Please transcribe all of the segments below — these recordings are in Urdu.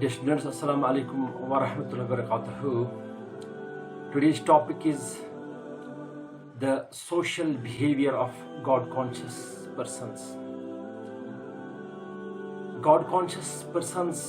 Dear students, assalamu alaikum wa rahmatullahi wa barakatuh. Today's topic is the social behavior of God conscious persons. God conscious persons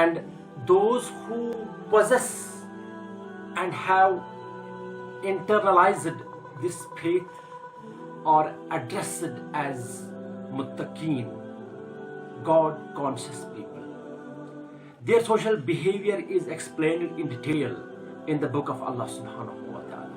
and those who possess and have internalized this faith are addressed as muttaqeen, God conscious people. Their social behavior is explained in detail in the book of Allah subhanahu wa ta'ala.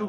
2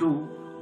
2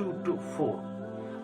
2 to 4।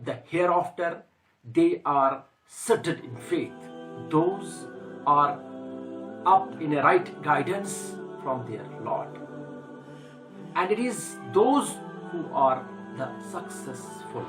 the hereafter they are settled in faith. Those are up in a right guidance from their Lord, and it is those who are the successful,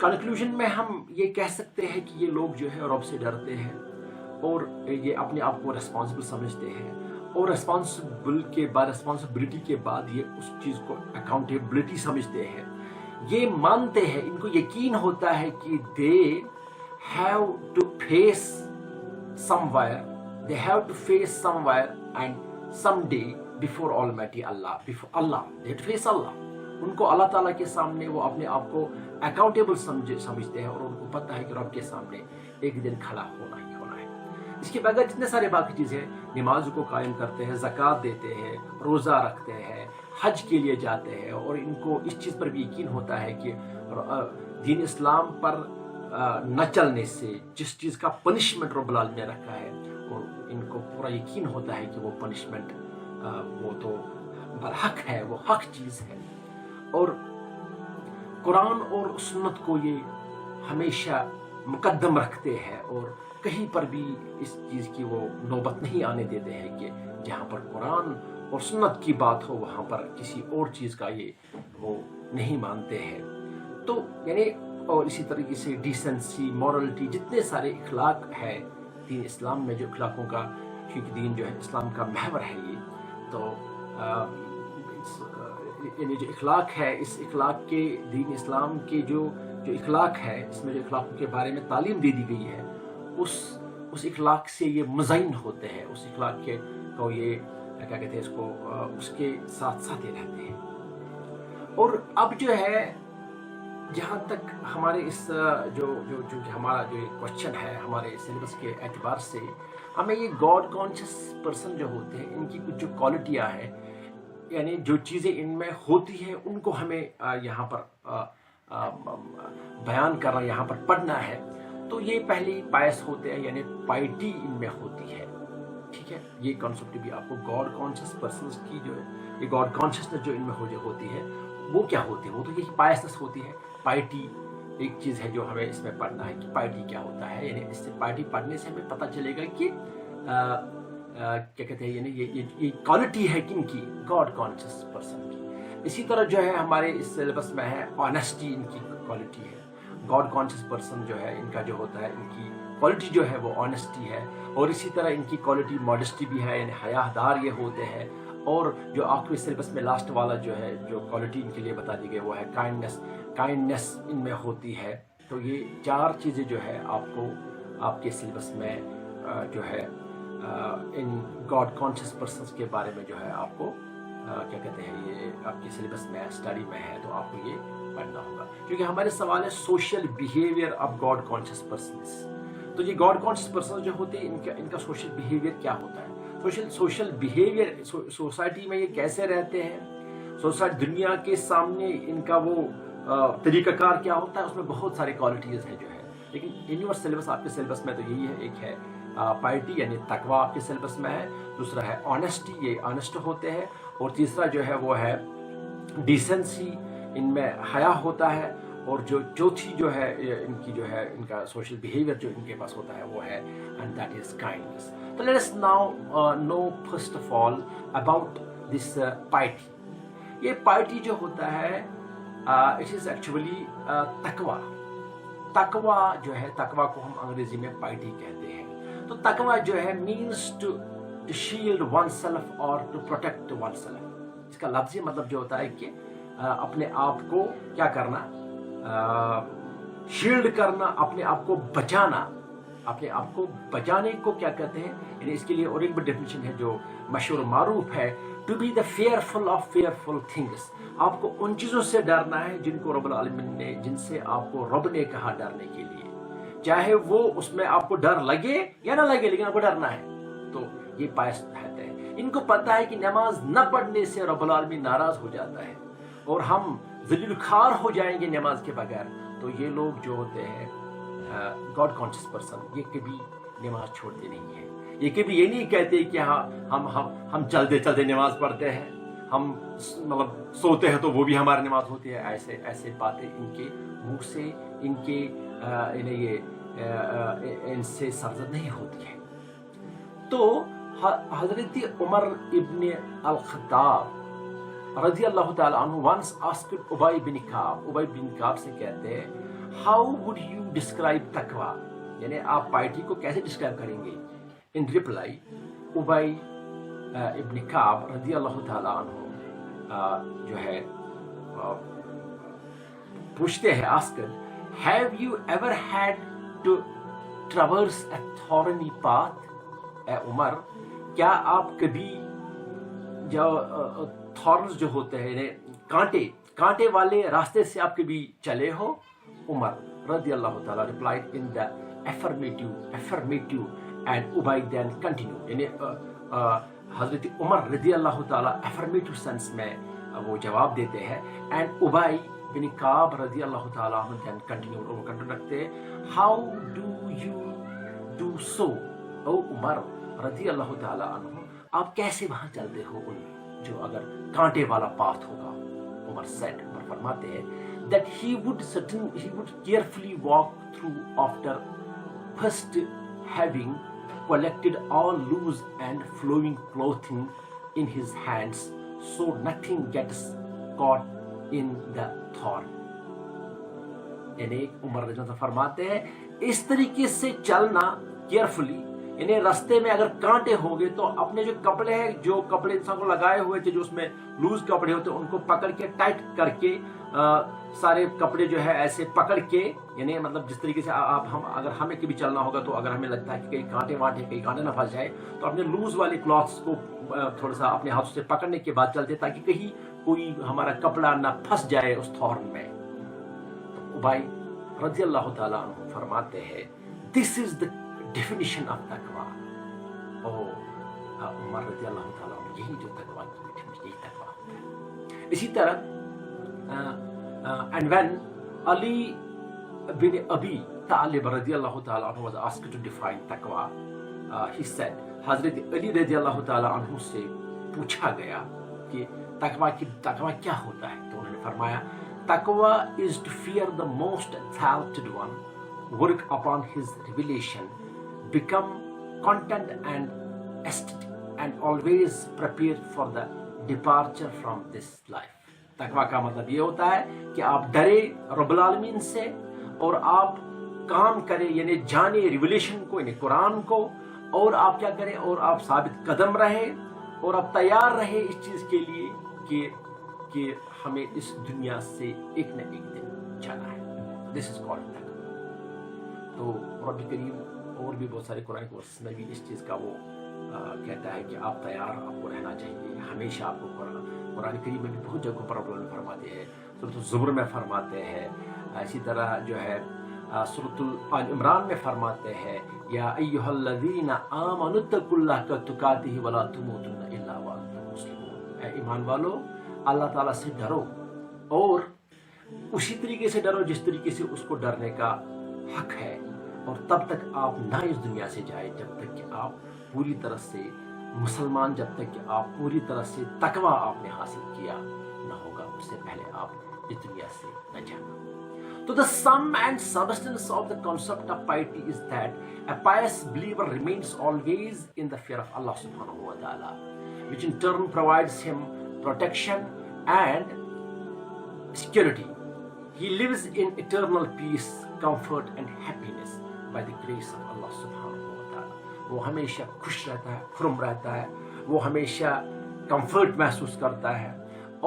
conclusion میں ہم یہ کہہ سکتے ہیں کہ یہ لوگ جو ہے رب سے ڈرتے ہیں اور یہ اپنے آپ کو ریسپانسبل سمجھتے ہیں، اور ریسپانسبلٹی کے بعد یہ اس چیز کو اکاؤنٹیبلٹی سمجھتے ہیں، یہ مانتے ہیں، ان کو یقین ہوتا ہے کہ they have to face somewhere and some day before almighty Allah, they to face Allah. ان کو اللہ تعالیٰ کے سامنے وہ اپنے آپ کو اکاؤنٹیبل سمجھتے ہیں، اور ان کو پتہ ہے کہ رب کے سامنے ایک دن کھڑا ہونا ہی ہونا ہے. اس کے بغیر جتنے سارے باقی چیزیں، نماز کو قائم کرتے ہیں، زکوٰۃ دیتے ہیں، روزہ رکھتے ہیں، حج کے لیے جاتے ہیں، اور ان کو اس چیز پر بھی یقین ہوتا ہے کہ دین اسلام پر نہ چلنے سے جس چیز کا پنشمنٹ رب العالمین نے رکھا ہے، اور ان کو پورا یقین ہوتا ہے کہ وہ پنشمنٹ وہ تو برحق ہے، وہ حق چیز ہے. اور قرآن اور سنت کو یہ ہمیشہ مقدم رکھتے ہیں، اور کہیں پر بھی اس چیز کی وہ نوبت نہیں آنے دیتے ہیں کہ جہاں پر قرآن اور سنت کی بات ہو وہاں پر کسی اور چیز کا یہ وہ نہیں مانتے ہیں. تو یعنی اور اسی طریقے سے ڈیسنسی، مورلٹی، جتنے سارے اخلاق ہے دین اسلام میں، جو اخلاقوں کا، کیونکہ دین جو ہے اسلام کا محور ہے یہ، تو یعنی جو اخلاق ہے، اس اخلاق کے دین اسلام کے جو اخلاق ہے، اس میں جو اخلاقوں کے بارے میں تعلیم دے دی گئی ہے، اس اخلاق سے یہ مزین ہوتے ہیں، اس اخلاق کے کو یہ کیا کہتے ہیں اس کو، اس کے ساتھ ساتھ یہ رہتے ہیں. اور اب جو ہے جہاں تک ہمارے اس چونکہ ہمارا جو کوشچن ہے ہمارے سلیبس کے اعتبار سے، ہمیں یہ گاڈ کانشیس پرسن جو ہوتے ہیں، ان کی کچھ جو کوالٹیاں ہیں، یعنی جو چیزیں ان میں ہوتی ہیں، ان کو ہمیں یہاں پر بیان کرنا، یہاں پر پڑھنا ہے. تو یہ پہلی پائس ہوتے ہیں، یعنی پائٹی ان میں ہوتی ہے. ٹھیک ہے، یہ کانسیپٹ بھی آپ کو گاڈ کانشیس پرسنس کی جو ہے، یہ گاڈ کانشیسنس جو ان میں ہوتی ہے، وہ کیا ہوتی ہے؟ وہ تو یہ پائسنس ہوتی ہے. پائٹی ایک چیز ہے جو ہمیں اس میں پڑھنا ہے کہ پائٹی کیا ہوتا ہے. یعنی اس سے پائٹی پڑھنے سے ہمیں پتہ چلے گا کہ کیا کہتے ہیں، یعنی یہ کوالٹی ہے کن کی؟ گاڈ کانشیس پرسن کی. اسی طرح جو ہے ہمارے اس سلیبس میں ہے آنیسٹی، ان کی کوالٹی ہے. گاڈ کانشیس پرسن جو ہے ان کا جو ہوتا ہے، ان کی کوالٹی جو ہے وہ آنیسٹی ہے. اور اسی طرح ان کی کوالٹی ماڈسٹی بھی ہے، یعنی حیادار یہ ہوتے ہیں. اور جو آخری سلیبس میں لاسٹ والا جو ہے، جو کوالٹی ان کے لیے بتا دی گئی، وہ ہے کائنڈنس ان میں ہوتی ہے. تو یہ چار چیزیں جو ہے آپ کو آپ کے سلیبس میں جو ہے ان گاڈ کانشیس پرسنس کے بارے میں جو ہے آپ کو کیا کہتے ہیں، یہ آپ کے سلیبس میں اسٹڈی میں ہے، تو آپ کو یہ پڑھنا ہوگا. کیونکہ ہمارے سوال ہے social behaviour of God conscious persons. تو یہ گاڈ کانشیس پرسنس جو ہوتے ہیں، ان کا سوشل بیہیویئر کیا ہوتا ہے؟ سوشل بیہیویئر سوسائٹی میں یہ کیسے رہتے ہیں، سوسائٹی دنیا کے سامنے ان کا وہ طریقہ کار کیا ہوتا ہے. اس میں بہت سارے کوالٹیز ہیں جو ہے، لیکن یونیورس سلیبس آپ کے سلیبس میں تو یہی ہے. ایک ہے پائٹی یعنی تقوی آپ کے سلیبس میں ہے، دوسرا ہے آنیسٹی، یہ آنیسٹ ہوتے ہیں، اور تیسرا جو ہے وہ ہے ڈیسنسی، ان میں حیا ہوتا ہے. اور جو چوتھی جو ہے ان کی جو ہے ان کا سوشل بیہیویئر جو ان کے پاس ہوتا ہے وہ ہے اینڈ دیٹ از کائنڈنس. تو let us now know first of all about this piety. یہ پائٹی جو ہوتا ہے اٹ از ایکچولی تقوی جو ہے، تقوی کو ہم انگریزی میں پائٹی کہتے ہیں. تو تقوی جو ہے means to shield oneself اور ٹو پروٹیکٹ ون سیلف. اس کا لفظی مطلب جو ہوتا ہے کہ اپنے آپ کو کیا کرنا، شیلڈ کرنا، اپنے آپ کو بچانا. اپنے آپ کو بچانے کو کیا کہتے ہیں؟ یعنی اس کے لیے اور ایک بھی ڈیفینیشن ہے جو مشہور معروف ہے، to be the fearful of fearful things. آپ کو ان چیزوں سے ڈرنا ہے جن کو رب العالمین نے، جن سے آپ کو رب نے کہا ڈرنے کے لیے، چاہے وہ اس میں آپ کو ڈر لگے یا نہ لگے، لیکن آپ کو ڈرنا ہے. تو یہ پائس رہتے ہیں. ان کو پتہ ہے کہ نماز نہ پڑھنے سے رب العالمین ناراض ہو جاتا ہے اور ہم ذلیل خوار ہو جائیں گے نماز کے بغیر. تو یہ لوگ جو ہوتے ہیں گاڈ کانشیس پرسن، یہ کبھی نماز چھوڑتے نہیں ہیں. یہ کبھی یہ نہیں کہتے کہ ہاں ہم چلتے نماز پڑھتے ہیں، ہم مطلب سوتے ہیں تو وہ بھی ہماری نماز ہوتی ہے. ایسے باتیں ان کے منہ سے، ان کے ان سے سرزد نہیں ہوتی ہے. تو حضرت عمر ابن الخطاب رضی اللہ تعالیٰ عنہ once asked ابی بن کعب سے کہتے ہیں how would you describe taqwa, یعنی آپ پائٹی کو کیسے ڈسکرائب کریں گے؟ ان ریپلائی ابی ابن کعب رضی اللہ تعالیٰ عنہ جو ہے پوچھتے ہیں Oscar have you ever had to traverse a thorny path؟ اے عمر کیا آپ کبھی جو تھورنز جو ہوتے ہیں کانٹے والے راستے سے آپ کبھی چلے ہو؟ عمر رضی اللہ تعالیٰ replied in the affirmative and Ubay then continued، یعنی حضرت عمر رضی اللہ تعالیٰ affirmative sense میں وہ جواب دیتے ہیں and Ubay بن کعب رضی اللہ تعالیٰ عنہ then continued، اور وہ کنٹینیو رکھتے ہیں how do you do so او عمر رضی اللہ تعالیٰ عنہ، آپ کیسے وہاں چلتے ہو ان جو اگر کانٹے والا پاتھ ہوگا؟ عمر said، عمر فرماتے ہیں that he would carefully walk through after first having collected all loose and flowing clothing in his hands so nothing gets caught in the thorn۔ یعنی عمر رضی اللہ فرماتے ہیں اس طریقے سے چلنا کیئرفلی، یعنی رستے میں اگر کانٹے ہوں گے تو اپنے جو کپڑے ہیں، جو کپڑے انسان کو لگائے ہوئے تھے جو اس میں لوز کپڑے ہوتے ہیں ان کو پکڑ کے ٹائٹ کر کے سارے کپڑے جو ہے ایسے پکڑ کے، یعنی مطلب جس طریقے سے اگر ہمیں کبھی چلنا ہوگا تو اگر ہمیں لگتا ہے کہ کہیں کانٹے نہ پھنس جائے تو اپنے لوز والے کلاتھس کو تھوڑا سا اپنے ہاتھوں سے پکڑنے کے بعد چلتے تاکہ کہیں کوئی ہمارا کپڑا نہ پھنس جائے اس تھورن میں۔ تو ابی رضی اللہ تعالیٰ عنہ فرماتے ہیں دس از دا ڈیفینیشن آف تقویٰ، عمر رضی اللہ تعالیٰ عنہ یہی جو تقویٰ کی ڈیفینیشن، یہی تقویٰ ہوتا ہے۔ اسی طرح and when Ali bin Abi Talib رضی اللہ تعالیٰ عنہ was asked to define taqwa، he said، حضرت علی رضی اللہ تعالیٰ عنہ سے پوچھا گیا کہ تقویٰ کیا ہوتا ہے، تو انہوں نے فرمایا taqwa is to fear the most exalted one، work upon his revelation، become content and aesthetic and always prepared for the departure from this life۔ تقویٰ کا مطلب یہ ہوتا ہے کہ آپ ڈرے رب العالمین سے اور آپ کام کریں، یعنی جانے ریولیشن کو، یعنی قرآن کو، اور آپ کیا کریں، اور آپ ثابت قدم رہے اور آپ تیار رہے اس چیز کے لیے کہ ہمیں اس دنیا سے ایک نہ ایک دن جانا ہے۔ دس از کالڈ تقویٰ۔ تو رب کریم اور بھی بہت سارے قرآن ورسز میں بھی اس چیز کا وہ کہتا ہے کہ آپ تیار، آپ کو رہنا چاہیے ہمیشہ۔ آپ کو قرآن کریم میں بھی بہت جگہوں پر رب فرماتے ہیں، سورۃ الزمر میں فرماتے ہیں، اسی طرح جو ہے سورۃ آل عمران میں فرماتے ہیں یا ایھا الذین آمنوا اتقوا اللہ حق تقاتہ ولا تموتن الا وانتم مسلمون، اے ایمان والو اللہ تعالیٰ سے ڈرو اور اسی طریقے سے ڈرو جس طریقے سے اس کو ڈرنے کا حق ہے، اور تب تک آپ نہ اس دنیا سے جائے جب تک کہ آپ پوری طرح سے مسلمان، جب تک کہ آپ پوری طرح سے تقویٰ آپ نے حاصل کیا نہ ہوگا، اس سے پہلے آپ اس دنیا سے نہ جانا۔ تو the sum and substance of the concept of piety is that a pious believer remains always in the fear of Allah subhanahu wa ta'ala, which in turn provides him protection and security. He lives in eternal peace, comfort and happiness by the grace of Allah subhanahu wa ta'ala۔ وہ ہمیشہ خوش رہتا ہے، خرم رہتا ہے، وہ ہمیشہ کمفرٹ محسوس کرتا ہے،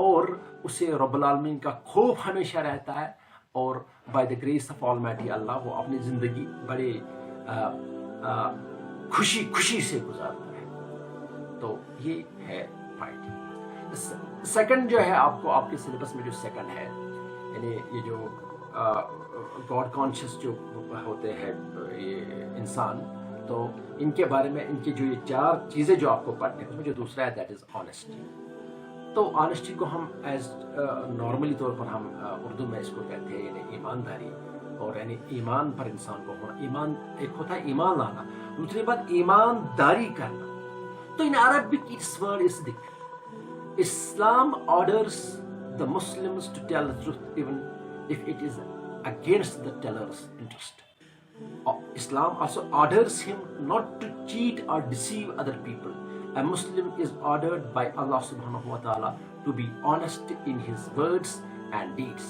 اور اسے رب العالمین کا خوف ہمیشہ رہتا ہے، اور by the grace of almighty Allah وہ اپنی زندگی بڑے خوشی سے گزارتا ہے۔ تو یہ ہے پائٹی۔ سیکنڈ جو ہے آپ کے سلیبس میں جو سیکنڈ ہے، یعنی یہ جو گاڈ کانشیس جو ہوتے ہیں یہ انسان، تو ان کے بارے میں ان کی جو یہ 4 چیزیں جو آپ کو پڑھنے ہیں، اس میں جو دوسرا ہے دیٹ از آنیسٹی۔ تو آنیسٹی کو ہم ایز نارملی طور پر ہم اردو میں اس کو کہتے ہیں یعنی ایمانداری، اور یعنی ایمان پر انسان کو ہونا۔ ایمان ایک ہوتا ہے ایمان لانا، دوسری بات ایمانداری کرنا۔ تو in Arabic its word is صدق۔ Islam orders the Muslims to tell the truth even if it is against the teller's interest. Islam also orders him not to cheat or deceive other people. A Muslim is ordered by Allah subhanahu wa ta'ala to be honest in his words and deeds.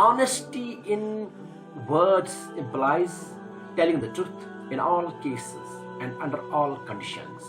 Honesty in words implies telling the truth in all cases and under all conditions.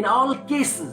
In all cases,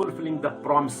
fulfilling the promise,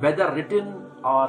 whether written or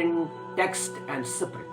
in text and spirit,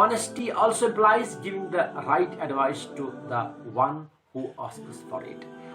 Honesty also implies giving the right advice to the one who asks for it.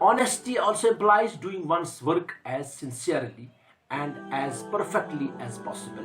Honesty also implies doing one's work as sincerely and as perfectly as possible.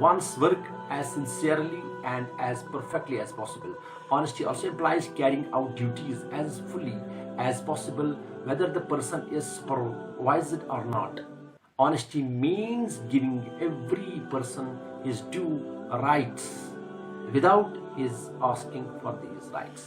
one's work as sincerely and as perfectly as possible. Honesty also implies carrying out duties as fully as possible, whether the person is supervised or not. Honesty means giving every person his due rights without his asking for these rights.